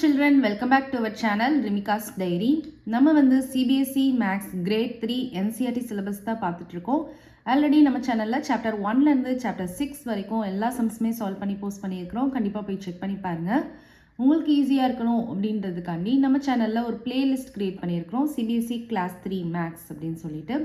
children, welcome back to our channel Rimika's Diary. நம்ம வந்து CBSE Max Grade 3 NCERT syllabus தான் பார்த்துட்டு இருக்கோம். ஆல்ரெடி நம்ம சேனல்ல சாப்டர் 1ல இருந்து சாப்டர் 6 வரைக்கும் எல்லா சம்ஸுமே சால்வ் பண்ணி போஸ்ட் பண்ணியிருக்கிறோம். கண்டிப்பாக போய் செக் பண்ணி பாருங்க. உங்களுக்கு ஈஸியாக இருக்கணும் அப்படின்றதுக்காண்டி நம்ம சேனலில் ஒரு பிளேலிஸ்ட் கிரியேட் பண்ணியிருக்கிறோம், CBSE Class 3 Max அப்படின்னு சொல்லிட்டு.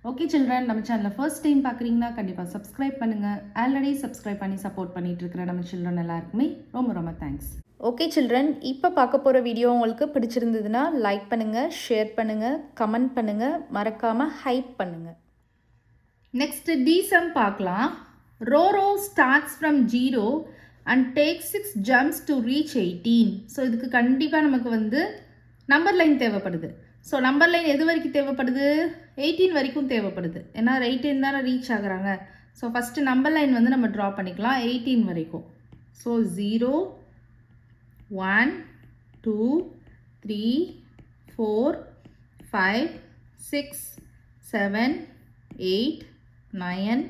ஓகே சில்ட்ரன், நம்ம சேனலில் ஃபர்ஸ்ட் டைம் பார்க்குறீங்கன்னா கண்டிப்பாக சப்ஸ்கிரைப் பண்ணுங்கள். ஆல்ரெடி சப்ஸ்கிரைப் பண்ணி சப்போர்ட் பண்ணிட்டு இருக்கிற நம்ம சில்ட்ரன் எல்லாருக்குமே ரொம்ப ரொம்ப தேங்க்ஸ். ஓகே சில்ட்ரன், இப்போ பார்க்க போகிற வீடியோ உங்களுக்கு பிடிச்சிருந்ததுன்னா லைக் பண்ணுங்கள், ஷேர் பண்ணுங்கள், கமெண்ட் பண்ணுங்கள், மறக்காமல் ஹைப் பண்ணுங்கள். நெக்ஸ்ட் டி சம் பார்க்கலாம். Roro starts from 0 and take 6 jumps to reach 18. So இதுக்கு கண்டிப்பாக நமக்கு வந்து நம்பர் லைன் தேவைப்படுது. ஸோ நம்பர் லைன் எது வரைக்கும் தேவைப்படுது? 18 வரைக்கும் தேவைப்படுது. ஏன்னா 18 தானே ரீச் ஆகுறாங்க. ஸோ ஃபஸ்ட்டு நம்பர் லைன் வந்து நம்ம ட்ரா பண்ணிக்கலாம் 18 வரைக்கும். ஸோ 0 1 2 3 4 5 6 7 8 9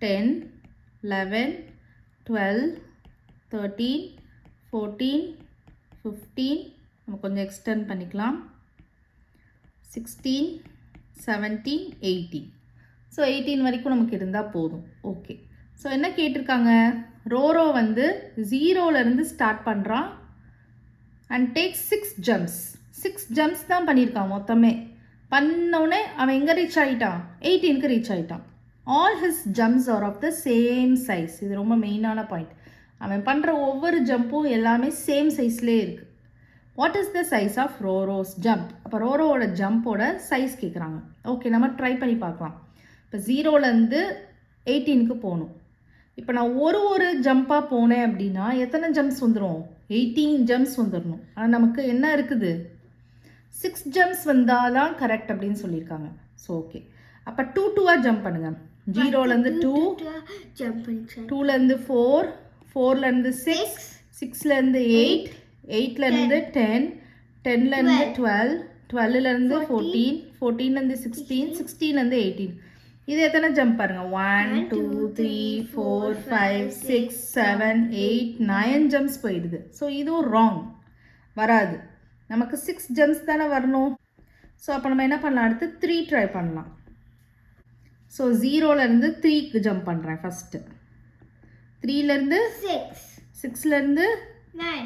10 11 12 13 14 15, நம்ம கொஞ்சம் எக்ஸ்டெண்ட் பண்ணிக்கலாம், 16 17 18. ஸோ 18 வரைக்கும் நமக்கு இருந்தால் போதும். ஓகே, ஸோ என்ன கேட்டிருக்காங்க? ரோரோ வந்து 0லேருந்து ஸ்டார்ட் பண்ணுறான் அண்ட் டேக் 6 ஜம்ப்ஸ். 6 ஜம்ப்ஸ் தான் பண்ணியிருக்கான் மொத்தமே. பண்ணோடனே அவன் எங்கே ரீச் ஆகிட்டான்? 18க்கு ரீச் ஆகிட்டான். All his jumps are of the same size. இது ரொம்ப மெயினான பாயிண்ட். அவன் பண்ணுற ஒவ்வொரு ஜம்ப்பும் எல்லாமே சேம் சைஸ்லேயே இருக்குது. What is the size of Roro's jump? அப்போ ரோரோவோட ஜம்போட சைஸ் கேட்குறாங்க. ஓகே, நம்ம ட்ரை பண்ணி பார்க்கலாம். இப்போ 0லேருந்து 18க்கு போகணும். இப்போ நான் ஒரு ஜம்ப்பாக போனேன் அப்படின்னா எத்தனை ஜம்ப்ஸ் வந்துடும்? 18 ஜம்ப்ஸ் வந்துடணும். ஆனால் நமக்கு என்ன இருக்குது? 6 ஜம்ப்ஸ் வந்தால் தான் கரெக்ட் அப்படின்னு சொல்லியிருக்காங்க. ஸோ ஓகே, அப்போ 2 ஜம்ப் பண்ணுங்க. 0லேருந்து 2, 2லேருந்து 4, 4லேருந்து 6, 6லேருந்து 8, 8லேருந்து 10, 10லேருந்து 12, 12லேருந்து 14, 14லேருந்து 16, 16லேருந்து 18. இது எத்தனை ஜம்ப் பாருங்க? 1 2 3 4 5 6 7 8 9 ஜம்ப்ஸ் போயிடுது. ஸோ இதுவும் ராங், வராது. நமக்கு 6 ஜம்ப்ஸ் தானே வரணும். ஸோ அப்போ நம்ம என்ன பண்ணலாம்? அடுத்து 3 ட்ரை பண்ணலாம். ஸோ 0லேருந்து 3க்கு ஜம்ப் பண்ணுறேன் ஃபஸ்ட்டு. 3லேருந்து 6, 6லேருந்து 9,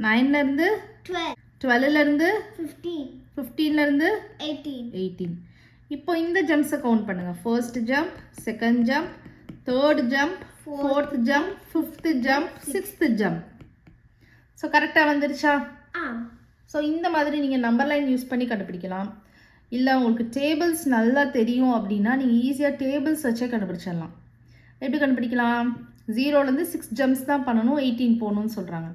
9லேருந்து 12, 12லேருந்து 15, 15லேருந்து 18. இப்போ இந்த ஜம்ப்ஸை கவுண்ட் பண்ணுங்கள். First jump, second jump, third jump, fourth jump, fifth jump, sixth jump. So கரெக்டாக வந்துருச்சா? ஸோ இந்த மாதிரி நீங்கள் நம்பர் லைன் யூஸ் பண்ணி கண்டுபிடிக்கலாம். இல்லை உங்களுக்கு டேபிள்ஸ் நல்லா தெரியும் அப்படின்னா நீங்கள் ஈஸியாக டேபிள்ஸ் வச்சே கண்டுபிடிச்சிடலாம். எப்படி கண்டுபிடிக்கலாம்? 0லேருந்து 6 ஜம்ப்ஸ் தான் பண்ணணும், 18 போகணும்னு சொல்கிறாங்க.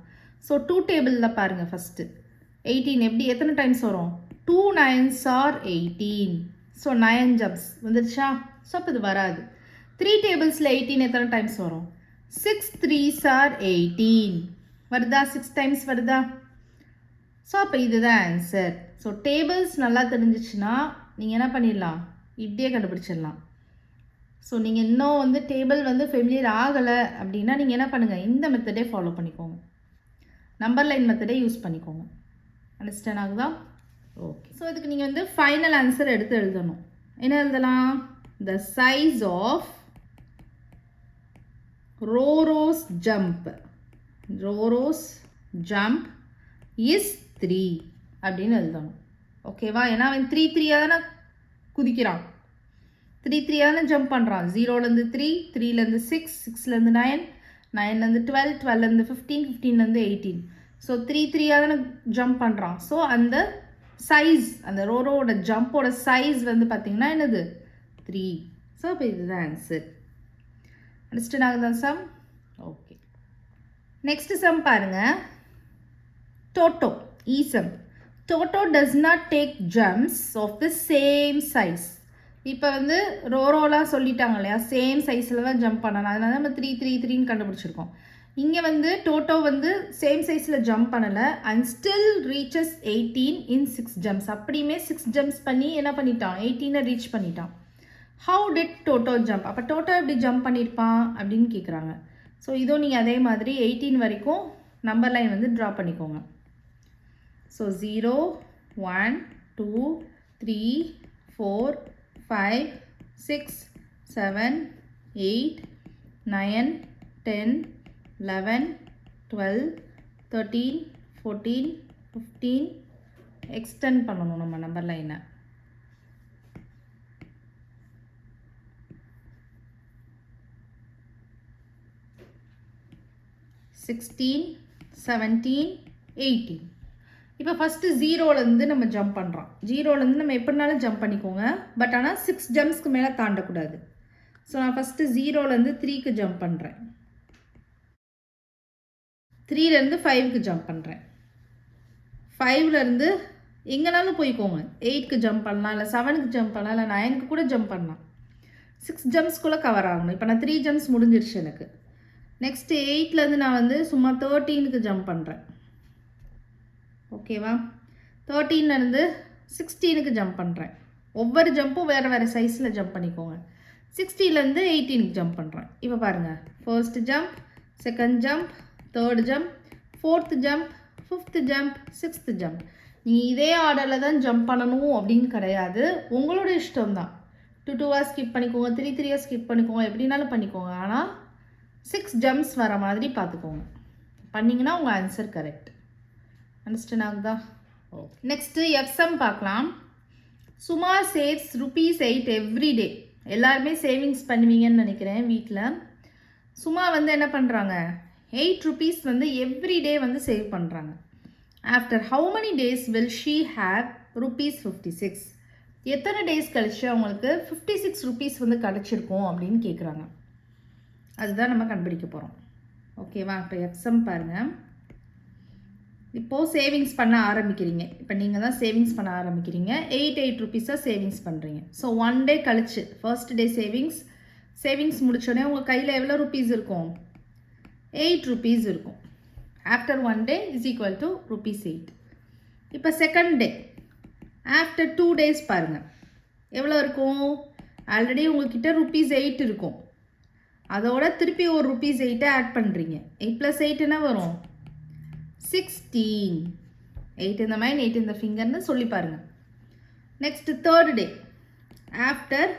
ஸோ 2 டேபிளில் பாருங்கள். ஃபஸ்ட்டு 18 எப்படி எத்தனை டைம்ஸ் வரும்? 2 9s are 18. ஸோ 9 ஜம்ப்ஸ் வந்துடுச்சா? ஸோ அப்போ இது வராது. 3 டேபிள்ஸில் 18 எத்தனை டைம்ஸ் வரும்? 6 3s are 18 வருதா? 6 டைம்ஸ் வருதா? ஸோ அப்போ இதுதான் ஆன்சர். ஸோ டேபிள்ஸ் நல்லா தெரிஞ்சிச்சுன்னா நீங்கள் என்ன பண்ணிடலாம்? இப்படியே கண்டுபிடிச்சிடலாம். ஸோ நீங்கள் இன்னும் வந்து டேபிள் வந்து ஃபெமிலியர் ஆகலை அப்படின்னா நீங்கள் என்ன பண்ணுங்கள்? இந்த மெத்தடே ஃபாலோ பண்ணிக்கோங்க, நம்பர் லைன் மெத்தடே யூஸ் பண்ணிக்கோங்க. அண்டர்ஸ்டாண்ட் ஆகுதா? ஓகே, ஸோ இதுக்கு நீங்கள் வந்து ஃபைனல் ஆன்சர் எடுத்து எழுதணும். என்ன எழுதலாம்? The size of Roro's jump, Roro's jump is 3 அப்படின்னு எழுதணும். ஓகேவா? ஏன்னா அவன் 3 3 தானே குதிக்கிறான், 3 3 தானே ஜம்ப் பண்ணுறான். 0லேருந்து 3, 3லேருந்து 6, 6லேருந்து 9, 9லேருந்து 12, 12லேருந்து 15, 15லேருந்து 18. ஸோ 3 3 தானே ஜம்ப் பண்ணுறான். ஸோ அந்த சைஸ், அந்த ரோரோட ஜம்போட சைஸ் வந்து பார்த்தீங்கன்னா என்னது? 3. ஸோ அப்போ இதுதான் ஆன்சர். அண்டர்ஸ்டாண்ட் ஆகுதா சம்? ஓகே, நெக்ஸ்ட் சம் பாருங்கள். டோட்டோ ஈசம். Toto does not take jumps of the same size. இப்போ வந்து ரோரோலாம் சொல்லிட்டாங்க இல்லையா, சேம் சைஸில் தான் ஜம்ப் பண்ணணும். அதனால நம்ம 3 3 3ன்னு கண்டுபிடிச்சிருக்கோம். இங்கே வந்து டோட்டோ வந்து சேம் சைஸில் ஜம்ப் பண்ணலை and still reaches 18 in 6 jumps. அப்படியுமே 6 ஜம்ப்ஸ் பண்ணி என்ன பண்ணிட்டான்? 18 ரீச் பண்ணிட்டான். How did Toto jump? அப்போ டோட்டோ எப்படி ஜம்ப் பண்ணியிருப்பான் அப்படின்னு கேட்குறாங்க. ஸோ இதோ நீங்கள் அதே மாதிரி 18 வரைக்கும் நம்பர் லைன் வந்து ட்ரா பண்ணிக்கோங்க. ஸோ 0 1 2 3 4 5 6 7 8 9 10 11 12 13 14 15 எக்ஸ்டெண்ட் பண்ணணும் நம்ம நம்பர் லைனை. 16 17 18. இப்போ ஃபஸ்ட்டு ஜீரோலேருந்து நம்ம ஜம்ப் பண்ணுறோம். ஜீரோலேருந்து நம்ம எப்படினாலும் ஜம்ப் பண்ணிக்கோங்க, பட் ஆனால் 6 ஜம்ப்ஸ்க்கு மேலே தாண்டக்கூடாது. ஸோ நான் ஃபஸ்ட்டு ஜீரோலேருந்து 3க்கு ஜம்ப் பண்ணுறேன், 3லேருந்து 5க்கு ஜம்ப் பண்ணுறேன், 5லேருந்து எங்கேனாலும் போய்க்கோங்க. 8க்கு ஜம்ப் பண்ணலாம், இல்லை 7க்கு ஜம்ப் பண்ணலாம், இல்லை 9க்கு கூட ஜம்ப் பண்ணலாம். 6 ஜம்ப்ஸ்குள்ளே கவர் ஆகணும். இப்போ நான் 3 ஜம்ப்ஸ் முடிஞ்சிருச்சு எனக்கு. நெக்ஸ்ட்டு 8லேருந்து நான் வந்து சும்மா 13க்கு ஜம்ப் பண்ணுறேன். ஓகேவா? 13லேருந்து 16க்கு ஜம்ப் பண்ணுறேன். ஒவ்வொரு ஜம்ப்பும் வேறு வேறு சைஸில் ஜம்ப் பண்ணிக்கோங்க. 16லேருந்து 18க்கு ஜம்ப் பண்ணுறேன். இப்போ பாருங்கள், first jump, second jump, third jump, fourth jump, fifth jump, sixth jump. நீங்கள் இதே ஆர்டரில் தான் ஜம்ப் பண்ணணும் அப்படின்னு கிடையாது, உங்களோட இஷ்டம் தான். 2-2 ஸ்கிப் பண்ணிக்கோங்க, 3-3 ஸ்கிப் பண்ணிக்கோங்க, எப்படினாலும் பண்ணிக்கோங்க. ஆனால் 6 ஜம்ப்ஸ் வர மாதிரி பார்த்துக்கோங்க. பண்ணிங்கன்னா உங்கள் ஆன்சர் கரெக்ட். அண்டர்ஸ்டாண்ட் ஆகுதா? ஓகே. நெக்ஸ்ட்டு எஃப்எம் பார்க்கலாம். Suma saves ₹8 every day. எல்லாருமே சேவிங்ஸ் பண்ணுவீங்கன்னு நினைக்கிறேன் வீட்டில். சுமா வந்து என்ன பண்ணுறாங்க, ₹8 வந்து எவ்ரி டே வந்து சேவ் பண்ணுறாங்க. After how many days will she have ₹56? எத்தனை டேஸ் கழிச்சு அவங்களுக்கு ₹56 வந்து கிடச்சிருக்கும் அப்படின்னு கேட்குறாங்க. அதுதான் நம்ம கண்டுபிடிக்க போகிறோம். ஓகேவா? இப்போ எக்ஸாம் பாருங்கள். இப்போது சேவிங்ஸ் பண்ண ஆரம்பிக்கிறீங்க. இப்போ நீங்கள் தான் சேவிங்ஸ் பண்ண ஆரம்பிக்கிறீங்க. ₹8 சேவிங்ஸ் பண்ணுறீங்க. ஸோ 1 டே கழிச்சு, ஃபர்ஸ்ட் டே சேவிங்ஸ் முடிச்சோடனே உங்கள் கையில் எவ்வளோ ருபீஸ் இருக்கும்? ₹8 இருக்கும். After 1 day is equal to ₹8. இப்போ செகண்ட் டே, ஆஃப்டர் 2 டேஸ் பாருங்கள் எவ்வளோ இருக்கும்? ஆல்ரெடி உங்கள்கிட்ட ₹8 இருக்கும். அதோட திருப்பி ஒரு ₹8 ஆட் பண்ணுறீங்க. 8 + 8 என்ன வரும்? 16. 8 in the mind, 8 in the fingerன்னு சொல்லி பாருங்கள். Next third day, after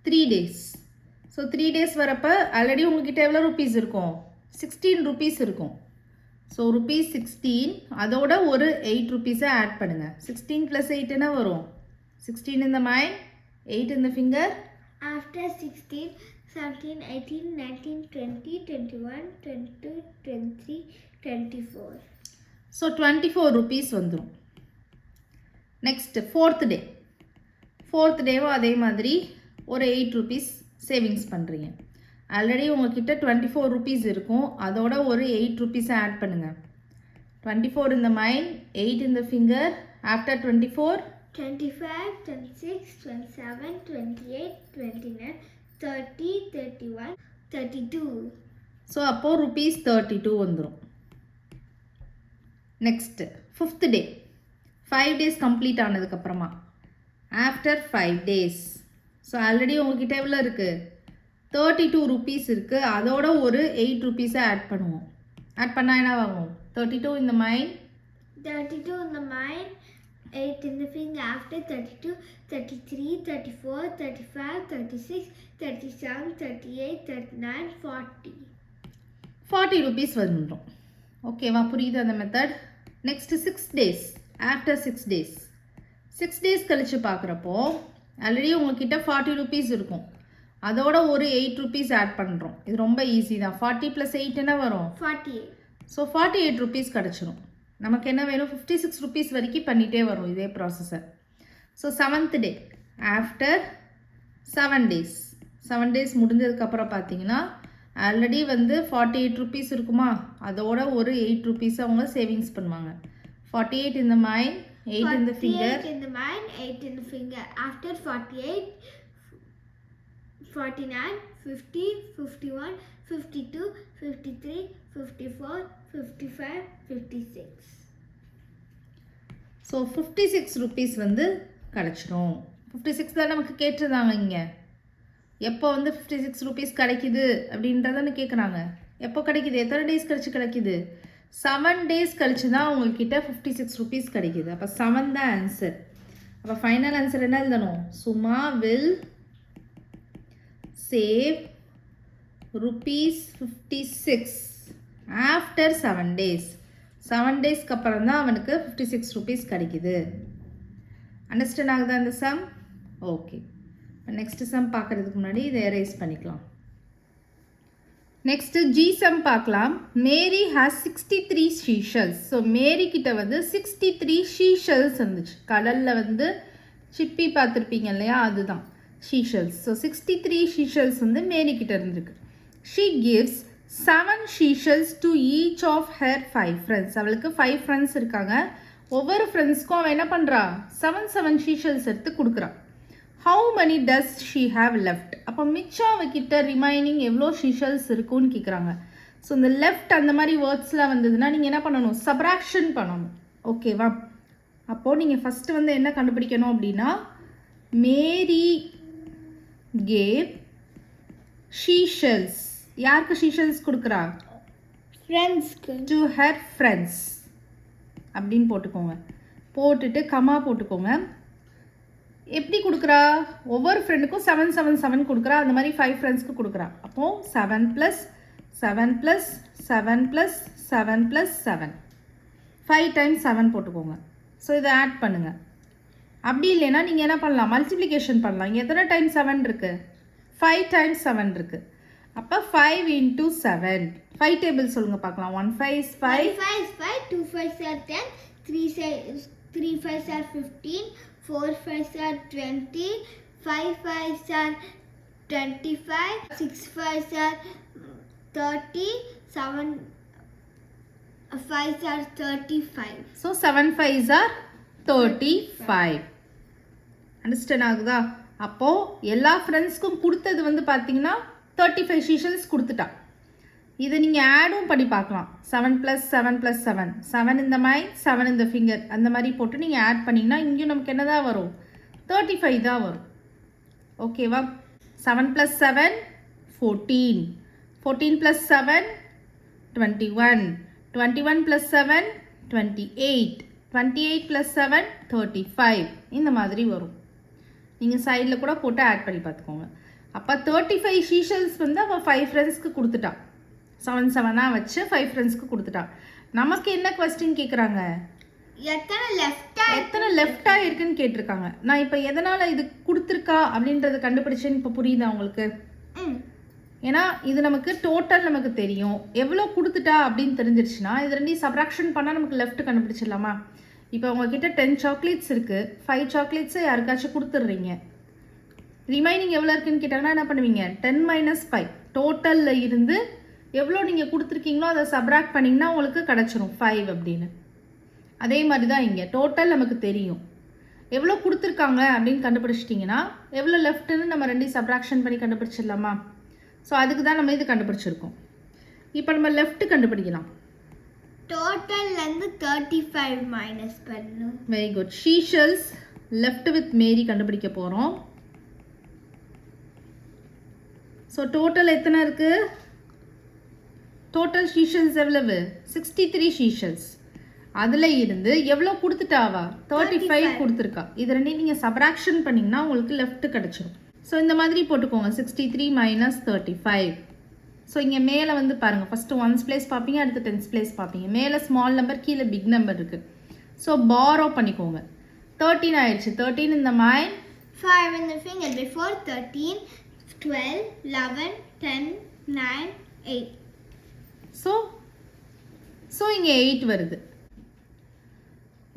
3 days. So 3 days வரப்போ ஆல்ரெடி உங்கள்கிட்ட எவ்வளோ ₹. இருக்கும்? ₹16 இருக்கும். ஸோ ₹16, அதோட ஒரு ₹8 ஆட் பண்ணுங்கள். 16 + 8 என்ன வரும்? 16 in the mind, 8 in the finger. After 16, 17, 18, 19, 20, 21, 22, 23, 24. So ₹24 வந்துடும். நெக்ஸ்ட்டு ஃபோர்த் டேவும் அதே மாதிரி ஒரு ₹8 சேவிங்ஸ் பண்ணுறீங்க. ஆல்ரெடி உங்கள்கிட்ட ₹24 இருக்கும். அதோட ஒரு ₹8 ஆட் பண்ணுங்கள். 24 in the mind, 8 in the finger. After 24, 25, 26, 27, 28, 29, 30, 31, 32. So அப்போது ₹32 வந்துடும். Next fifth day, 5 days complete ஆனதுக்கப்புறமா, ஆஃப்டர் 5 டேஸ். ஸோ ஆல்ரெடி உங்கள்கிட்ட எவ்வளோ இருக்குது? ₹32 இருக்குது. அதோட ஒரு ₹8 ஆட் பண்ணுவோம். ஆட் பண்ணால் என்ன ஆகும்? 32 in the mind, 32 in the mind, 8 in the finger. After 32, 33, 34, 35, 36, 37, 38, 39, 40. ₹40 வந்துடும். ஓகேவா? புரியுது அந்த method? Next 6 days. After 6 days, 6 days கழித்து பார்க்குறப்போ ஆல்ரெடி உங்கள்கிட்ட ₹40 இருக்கும். அதோட ஒரு ₹8 ஆட் பண்ணுறோம். இது ரொம்ப ஈஸி தான். 40 + 8 என்ன வரும்? 48. ஸோ ₹48 கிடச்சிரும். நமக்கு என்ன வேணும்? ₹56 வரைக்கும் பண்ணிகிட்டே வரும் இதே ப்ராசஸை. ஸோ 7th டே, ஆஃப்டர் 7 டேஸ். 7 டேஸ் முடிஞ்சதுக்கப்புறம் பார்த்தீங்கன்னா ஆல்ரெடி வந்து ₹48 இருக்குமா? அதோட ஒரு ₹8 அவங்க சேவிங்ஸ் பண்ணுவாங்க. 48 in the mind, 8 in the finger. 48 in the mind, 8 in the finger. After 48, 49, 50, 51, 52, 53, 54, 55, 56. So ₹56 வந்து கிடச்சிரும். 56 தான் நமக்கு கேட்டிருந்தாங்க. இங்கே எப்போ வந்து ₹56 கிடைக்குது அப்படின்றதானே கேட்குறாங்க. எப்போ கிடைக்குது? எத்தனை டேஸ் கழிச்சு கிடைக்குது? 7 days கழிச்சு தான் உங்ககிட்ட 56 rupees கிடைக்குது. அப்போ 7 தான் ஆன்சர். அப்போ ஃபைனல் ஆன்சர் என்ன எழுதணும்? Suma will save ₹56 after 7 days. 7 daysக்கு அப்புறம் தான் அவனுக்கு 56 rupees கிடைக்குது. அண்டர்ஸ்டாண்ட் ஆகுதா இந்த சம்? ஓகே. நெக்ஸ்ட் சம் பார்க்குறதுக்கு முன்னாடி இதை எரேஸ் பண்ணிக்கலாம். நெக்ஸ்ட்டு ஜி சம் பார்க்கலாம். மேரி ஹேஸ் 63 ஷீஷல்ஸ். ஸோ மேரி கிட்ட வந்து 63 ஷீஷல்ஸ் இருந்துச்சு. கடலில் வந்து சிப்பி பார்த்துருப்பீங்க இல்லையா, அதுதான் ஷீஷல்ஸ். ஸோ 63 ஷீஷல்ஸ் வந்து மேரி கிட்ட இருந்திருக்கு. She gives 7 seashells to each of her 5 friends. அவளுக்கு 5 ஃப்ரெண்ட்ஸ் இருக்காங்க. ஒவ்வொரு ஃப்ரெண்ட்ஸ்க்கும் அவன் என்ன பண்ணுறா? 7 ஷீஷல்ஸ் எடுத்து கொடுக்குறான். How many does she have left? அப்போ மிச்சம் அவகிட்ட ரிமைனிங் எவ்வளோ ஷீஷல்ஸ் இருக்குன்னு கேட்குறாங்க. ஸோ இந்த லெஃப்ட் அந்த மாதிரி வேர்ட்ஸ்லாம் வந்ததுன்னா நீங்கள் என்ன பண்ணணும்? சப்ராக்ஷன் பண்ணணும். ஓகேவா? அப்போது நீங்கள் ஃபஸ்ட்டு வந்து என்ன கண்டுபிடிக்கணும் அப்படின்னா, மேரி கேவ் ஷீஷல்ஸ். யாருக்கு ஷீஷல்ஸ் கொடுக்குறா? ஃப்ரெண்ட்ஸ்க்கு. டு ஹர் ஃப்ரெண்ட்ஸ் அப்படின்னு போட்டுக்கோங்க. போட்டுட்டு கமா போட்டுக்கோங்க. எப்படி கொடுக்குறா? ஒவ்வொரு ஃப்ரெண்டுக்கும் 7 7 7 கொடுக்குறா. அந்த மாதிரி 5 ஃப்ரெண்ட்ஸ்க்கு கொடுக்குறா. அப்போது 7 + 7 + 7 + 7 + 7 5 டைம்ஸ் 7 போட்டுக்கோங்க. ஸோ இதை ஆட் பண்ணுங்கள். அப்படி இல்லைன்னா நீங்கள் என்ன பண்ணலாம்? மல்டிப்ளிகேஷன் பண்ணலாம். இங்கே எத்தனை டைம்ஸ் 7 இருக்குது? 5 டைம்ஸ் 7 இருக்குது. அப்போ 5 × 7. 5 டேபிள் சொல்லுங்கள் பார்க்கலாம். 1 5 is 5. 5 is 5, 2 5s are 10, 3 5s are 15, 4 5s are 20, 5 5s are 25, 6 5s are 30, 7 5s are 35. So 7 5s are 35. Understand ஆகுதா? அப்போது எல்லா ஃப்ரெண்ட்ஸ்க்கும் கொடுத்தது வந்து பார்த்தீங்கன்னா 35 ஷீஷல்ஸ் கொடுத்துட்டா. இதை நீங்கள் ஆடும் பண்ணி பார்க்கலாம். 7 + 7 + 7 7 இந்த மைன் 7 இந்த ஃபிங்கர் அந்த மாதிரி போட்டு நீங்கள் ஆட் பண்ணிங்கன்னா இங்கேயும் நமக்கு என்ன தான் வரும்? 35 தான் வரும். ஓகேவா? 7 + 7 14, 14 + 7 21, 21 + 7 28, 28 + 7 35 இந்த மாதிரி வரும். நீங்கள் சைடில் கூட போட்டு ஆட் பண்ணி பார்த்துக்கோங்க. அப்போ 35 ஷீஷல்ஸ் வந்து அவள் 5 ஃப்ரெண்ட்ஸ்க்கு கொடுத்துட்டா. 7 7 வச்சு 5 ஃப்ரெண்ட்ஸ்க்கு கொடுத்துட்டா. நமக்கு என்ன கொஸ்டின் கேட்குறாங்க? எத்தனை லெஃப்டாக இருக்குன்னு கேட்டிருக்காங்க. நான் இப்போ எதனால் இது கொடுத்துருக்கா அப்படின்றத கண்டுபிடிச்சேன்னு இப்போ புரியுதா உங்களுக்கு? ஏன்னா இது நமக்கு டோட்டல் நமக்கு தெரியும். எவ்வளோ கொடுத்துட்டா அப்படின்னு தெரிஞ்சிருச்சுன்னா இது ரெண்டையும் சப்ராக்ஷன் பண்ணால் நமக்கு லெஃப்ட் கண்டுபிடிச்சிடலாமா? இப்போ உங்ககிட்ட 10 சாக்லேட்ஸ் இருக்குது. 5 சாக்லேட்ஸை யாருக்காச்சும் கொடுத்துட்றீங்க. ரிமைனிங் எவ்வளோ இருக்குன்னு கேட்டாங்கன்னா என்ன பண்ணுவீங்க? 10 - 5 டோட்டலில் இருந்து எவ்வளோ நீங்கள் கொடுத்துருக்கீங்களோ அதை சப்ராக்ட் பண்ணிங்கன்னா உங்களுக்கு கிடச்சிரும் 5 அப்படின்னு. அதே மாதிரி தான் இங்கே டோட்டல் நமக்கு தெரியும். எவ்வளோ கொடுத்துருக்காங்க அப்படின்னு கண்டுபிடிச்சிட்டிங்கன்னா எவ்வளோ லெஃப்ட்டுன்னு நம்ம ரெண்டையும் சப்ராக்ஷன் பண்ணி கண்டுபிடிச்சிடலாமா? ஸோ அதுக்கு தான் நம்ம இது கண்டுபிடிச்சிருக்கோம். இப்போ நம்ம லெஃப்ட் கண்டுபிடிக்கலாம். டோட்டல்லேருந்து 35 மைனஸ் பண்ணணும். Very good. Seashells left with Mary கண்டுபிடிக்க போகிறோம். ஸோ டோட்டல் எத்தனை இருக்குது? டோட்டல் ஷீஷல்ஸ் எவ்வளவு? 63 ஷீஷல்ஸ். அதில் இருந்து எவ்வளோ கொடுத்துட்டாவா? 35 கொடுத்துருக்கா. இது ரெண்டையும் நீங்கள் சப்ராக்ஷன் பண்ணிங்கன்னா உங்களுக்கு லெஃப்ட் கிடச்சிரும். ஸோ இந்த மாதிரி போட்டுக்கோங்க. 63 - 35. ஸோ இங்கே மேலே வந்து பாருங்கள். ஃபஸ்ட்டு 1s பிளேஸ் பார்ப்பீங்க, அடுத்து 10s பிளேஸ் பார்ப்பீங்க. மேலே ஸ்மால் நம்பர், கீழே பிக் நம்பர் இருக்குது. ஸோ பாரோ பண்ணிக்கோங்க. 13 ஆயிடுச்சு. 13 இந்த மைன், 5 in the finger before 13, 12, 11, 10, 9, 8. So இங்கே 8 வருது.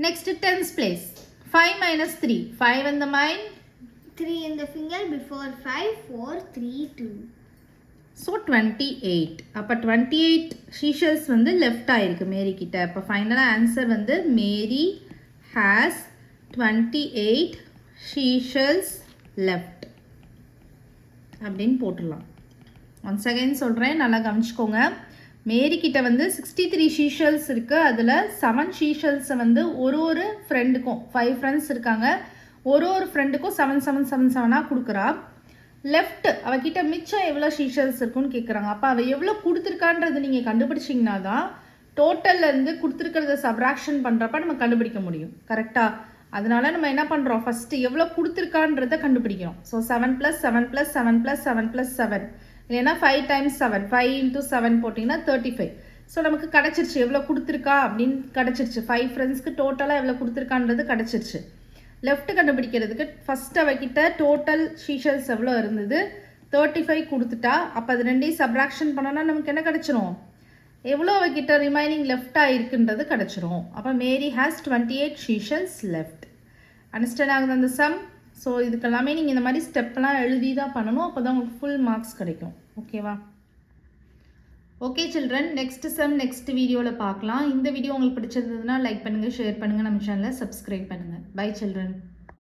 Next 10s place. 5 - 3, 5 in the mind, 3 in the finger before 5, 4, 3, 2. So 28. அப்போ 28 ஷீஷல்ஸ் வந்து லெஃப்ட் ஆயிருக்கு மேரி கிட்ட. அப்போ ஃபைனலாக ஆன்சர் வந்து மேரி ஹேஸ் 28 ஷீஷல்ஸ் லெஃப்ட் அப்படின்னு போட்டுடலாம். ஒன்ஸ் அகைன் சொல்கிறேன், நல்லா கவனிச்சுக்கோங்க. மேரி கிட்ட வந்து 63 ஷீஷல்ஸ் இருக்குது. அதில் 7 ஷீஷல்ஸை வந்து ஒரு ஃப்ரெண்டுக்கும் 5 ஃப்ரெண்ட்ஸ் இருக்காங்க. ஒரு ஃப்ரெண்டுக்கும் 7 7 7 7 கொடுக்குறா. லெஃப்ட் அவகிட்ட மிச்சம் எவ்வளோ ஷீஷல்ஸ் இருக்குன்னு கேட்குறாங்க. அப்போ அவள் எவ்வளோ கொடுத்துருக்கான்றது நீங்கள் கண்டுபிடிச்சிங்கன்னா தான் டோட்டல்லேருந்து கொடுத்துருக்கிறத சப்ராக்ஷன் பண்ணுறப்ப நம்ம கண்டுபிடிக்க முடியும். கரெக்டாக? அதனால நம்ம என்ன பண்ணுறோம், ஃபஸ்ட்டு எவ்வளோ கொடுத்துருக்கான்றதை கண்டுபிடிக்கிறோம். ஸோ 7 + 7 + 7 + 7 + 7 இல்லைன்னா 5 × 7 5 × 7 போட்டிங்கன்னா 35. ஸோ நமக்கு கிடச்சிருச்சு எவ்வளோ கொடுத்துருக்கா அப்படின்னு கிடச்சிருச்சு. 5 ஃப்ரெண்ட்ஸ்க்கு டோட்டலாக எவ்வளோ கொடுத்துருக்கான்றது கிடச்சிருச்சு. லெஃப்ட் கண்டுபிடிக்கிறதுக்கு ஃபஸ்ட்டு அவகிட்ட டோட்டல் ஷீஷல்ஸ் எவ்வளோ இருந்தது, 35 கொடுத்துட்டா. அப்போ அது ரெண்டையும் சப்ராக்ஷன் பண்ணோன்னா நமக்கு என்ன கிடச்சிரும், எவ்வளோ அவகிட்ட ரிமைனிங் லெஃப்டாக இருக்குன்றது கிடச்சிரும். அப்போ மேரி ஹேஸ் 28 ஷீஷல்ஸ் லெஃப்ட். அண்டர்ஸ்டாண்ட் ஆகுது அந்த சம்? ஸோ இதுக்கெல்லாமே நீங்கள் இந்த மாதிரி ஸ்டெப்லாம் எழுதி தான் பண்ணணும். அப்போ தான் உங்களுக்கு ஃபுல் மார்க்ஸ் கிடைக்கும். ஓகேவா? Okay children, next sum next வீடியோவில் பார்க்கலாம். இந்த வீடியோ உங்களுக்கு பிடிச்சிருந்ததுன்னா லைக் பண்ணுங்கள், ஷேர் பண்ணுங்கள், நம்ம சேனலை சப்ஸ்கிரைப் பண்ணுங்கள். Bye children.